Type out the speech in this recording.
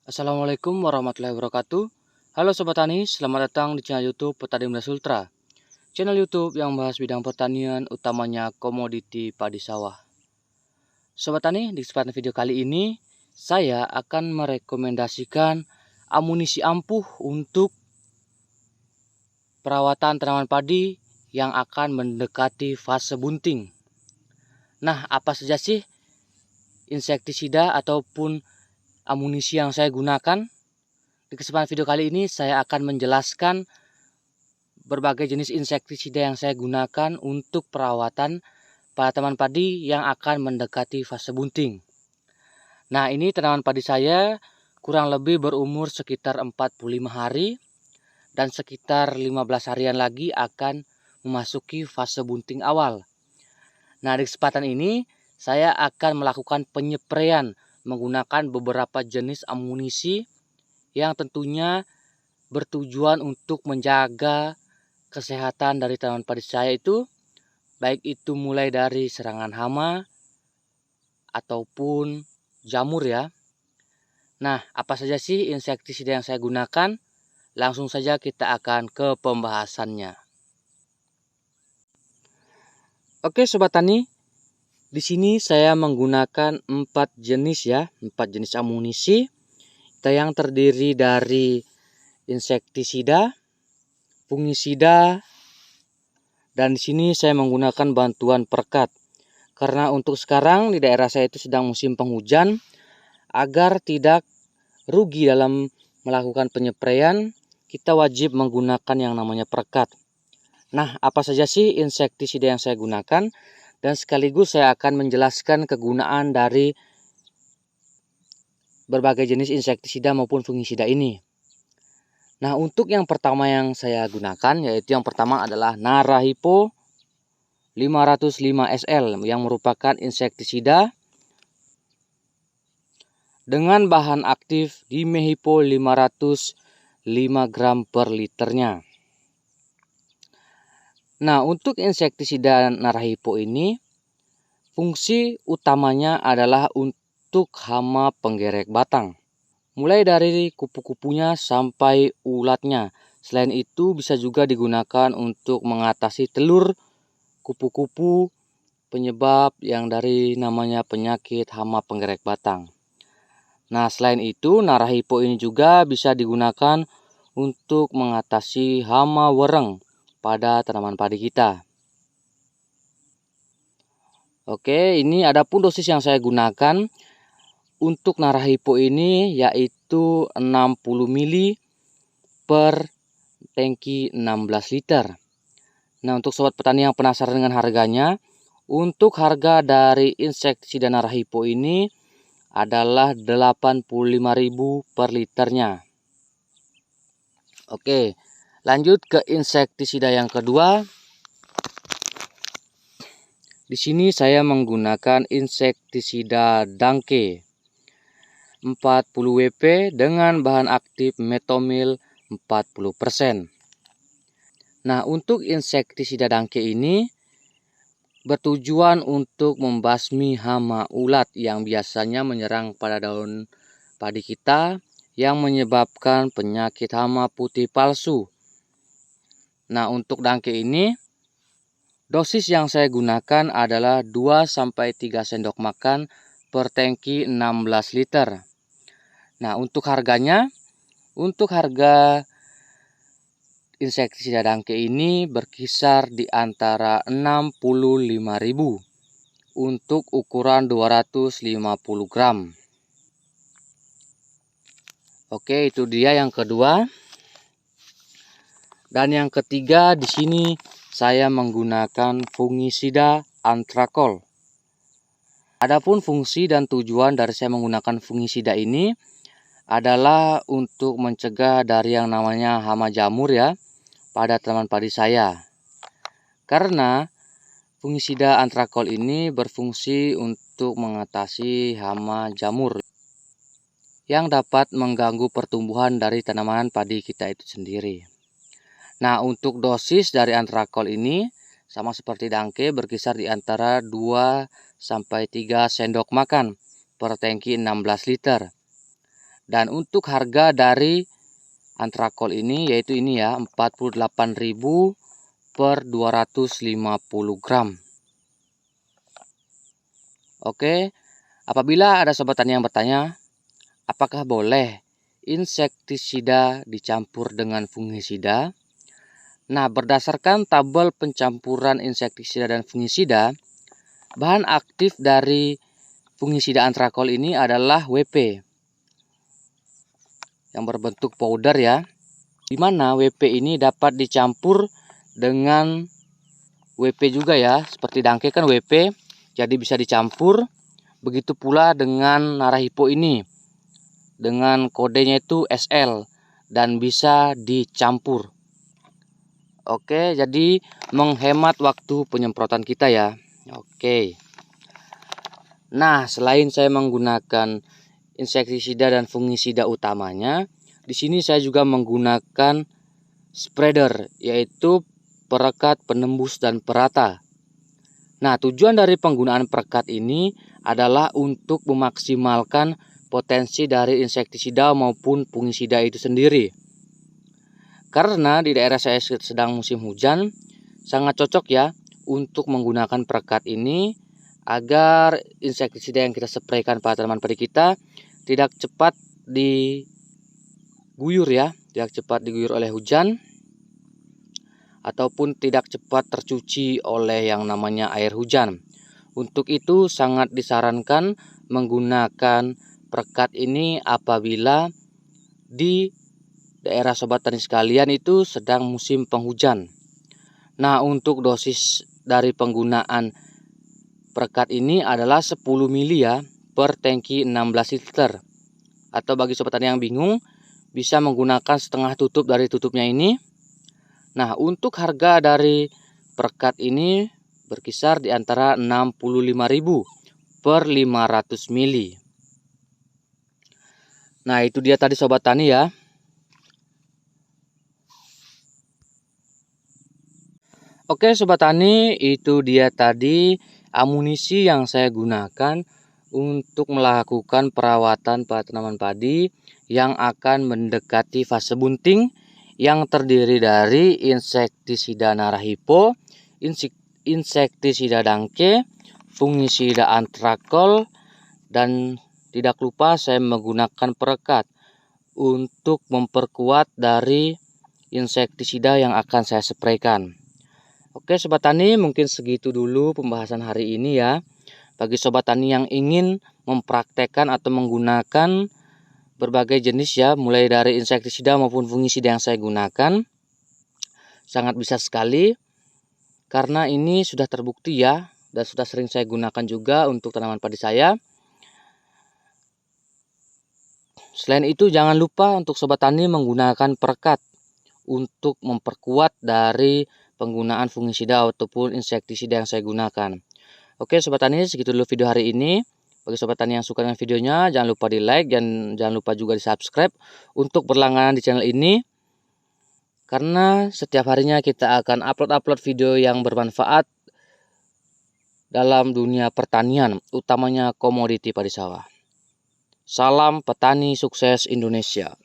Assalamualaikum warahmatullahi wabarakatuh. Halo Sobat Tani, selamat datang di channel YouTube Petani Muda Sultra. Channel YouTube yang membahas bidang pertanian, utamanya komoditi padi sawah. Sobat Tani, di kesempatan video kali ini, saya akan merekomendasikan amunisi ampuh untuk perawatan tanaman padi yang akan mendekati fase bunting. Nah, apa saja sih insektisida ataupun amunisi yang saya gunakan? Di kesempatan video kali ini saya akan menjelaskan berbagai jenis insektisida yang saya gunakan untuk perawatan pada tanaman padi yang akan mendekati fase bunting. Nah, ini tanaman padi saya kurang lebih berumur sekitar 45 hari dan sekitar 15 harian lagi akan memasuki fase bunting awal. Nah, di kesempatan ini saya akan melakukan penyepraian menggunakan beberapa jenis amunisi yang tentunya bertujuan untuk menjaga kesehatan dari tanaman padi saya itu, baik itu mulai dari serangan hama ataupun jamur ya. Nah, apa saja sih insektisida yang saya gunakan? Langsung saja kita akan ke pembahasannya. Oke Sobat Tani, di sini saya menggunakan 4 jenis amunisi yang terdiri dari insektisida, fungisida, dan di sini saya menggunakan bantuan perekat. Karena untuk sekarang di daerah saya itu sedang musim penghujan, agar tidak rugi dalam melakukan penyepraian, kita wajib menggunakan yang namanya perekat. Nah, apa saja sih insektisida yang saya gunakan? Dan sekaligus saya akan menjelaskan kegunaan dari berbagai jenis insektisida maupun fungisida ini. Nah, untuk yang pertama yang saya gunakan, yaitu yang pertama adalah Narahipo 505 SL yang merupakan insektisida dengan bahan aktif Dimehipo 505 gram per liternya. Nah, untuk insektisida Narahipo ini, fungsi utamanya adalah untuk hama penggerek batang, mulai dari kupu-kupunya sampai ulatnya. Selain itu bisa juga digunakan untuk mengatasi telur kupu-kupu penyebab yang dari namanya penyakit hama penggerek batang. Nah, selain itu Narahipo ini juga bisa digunakan untuk mengatasi hama wereng pada tanaman padi kita. Oke, ini adapun dosis yang saya gunakan untuk Narahipo ini yaitu 60 ml per tangki 16 liter. Nah, untuk sobat petani yang penasaran dengan harganya, untuk harga dari insektisida Narahipo ini adalah 85.000 per liternya. Oke, lanjut ke insektisida yang kedua. Di sini saya menggunakan insektisida Danke 40 WP dengan bahan aktif Metomil 40%. Nah, untuk insektisida Danke ini bertujuan untuk membasmi hama ulat yang biasanya menyerang pada daun padi kita yang menyebabkan penyakit hama putih palsu. Nah, untuk Danke ini dosis yang saya gunakan adalah 2-3 sendok makan per tangki 16 liter. Nah, untuk harganya, untuk harga insektisida Danke ini berkisar di antara 65.000 untuk ukuran 250 gram. Oke, itu dia yang kedua. Dan yang ketiga di sini saya menggunakan fungisida Antrakol. Adapun fungsi dan tujuan dari saya menggunakan fungisida ini adalah untuk mencegah dari yang namanya hama jamur ya pada tanaman padi saya. Karena fungisida Antrakol ini berfungsi untuk mengatasi hama jamur yang dapat mengganggu pertumbuhan dari tanaman padi kita itu sendiri. Nah, untuk dosis dari Antrakol ini sama seperti Danke berkisar di antara 2-3 sendok makan per tangki 16 liter. Dan untuk harga dari antrakol ini yaitu ini ya, 48.000 per 250 gram. Oke, apabila ada sobat tani yang bertanya, apakah boleh insektisida dicampur dengan fungisida? Nah, berdasarkan tabel pencampuran insektisida dan fungisida, bahan aktif dari fungisida antrakol ini adalah WP yang berbentuk powder ya, di mana WP ini dapat dicampur dengan WP juga ya, seperti dangke kan WP, jadi bisa dicampur. Begitu pula dengan Narahipo ini, dengan kodenya itu SL dan bisa dicampur. Oke, jadi menghemat waktu penyemprotan kita ya. Oke. Nah, selain saya menggunakan insektisida dan fungisida utamanya, di sini saya juga menggunakan spreader, yaitu perekat, penembus, dan perata. Nah, tujuan dari penggunaan perekat ini adalah untuk memaksimalkan potensi dari insektisida maupun fungisida itu sendiri. Karena di daerah saya sedang musim hujan, sangat cocok ya untuk menggunakan perekat ini agar insektisida yang kita spraykan pada tanaman padi kita tidak cepat diguyur ya, tidak cepat diguyur oleh hujan ataupun tidak cepat tercuci oleh yang namanya air hujan. Untuk itu sangat disarankan menggunakan perekat ini apabila di daerah sobat tani sekalian itu sedang musim penghujan. Nah, untuk dosis dari penggunaan perekat ini adalah 10 mili ya per tangki 16 liter. Atau bagi sobat tani yang bingung, bisa menggunakan setengah tutup dari tutupnya ini. Nah, untuk harga dari perekat ini berkisar di antara 65.000 per 500 mili. Nah, itu dia tadi sobat tani ya. Oke sobat tani, itu dia tadi amunisi yang saya gunakan untuk melakukan perawatan pada tanaman padi yang akan mendekati fase bunting, yang terdiri dari insektisida Narahipo, insektisida dangke, fungisida antrakol, dan tidak lupa saya menggunakan perekat untuk memperkuat dari insektisida yang akan saya spraykan. Oke sobat tani, mungkin segitu dulu pembahasan hari ini ya. Bagi sobat tani yang ingin mempraktekkan atau menggunakan berbagai jenis ya, mulai dari insektisida maupun fungisida yang saya gunakan, sangat bisa sekali karena ini sudah terbukti ya, dan sudah sering saya gunakan juga untuk tanaman padi saya. Selain itu jangan lupa untuk sobat tani menggunakan perekat untuk memperkuat dari penggunaan fungisida ataupun insektisida yang saya gunakan. Oke sobat tani, segitu dulu video hari ini. Bagi sobat tani yang suka dengan videonya, jangan lupa di like dan jangan lupa juga di subscribe untuk berlangganan di channel ini. Karena setiap harinya kita akan upload video yang bermanfaat dalam dunia pertanian, utamanya komoditi padi sawah. Salam petani sukses Indonesia.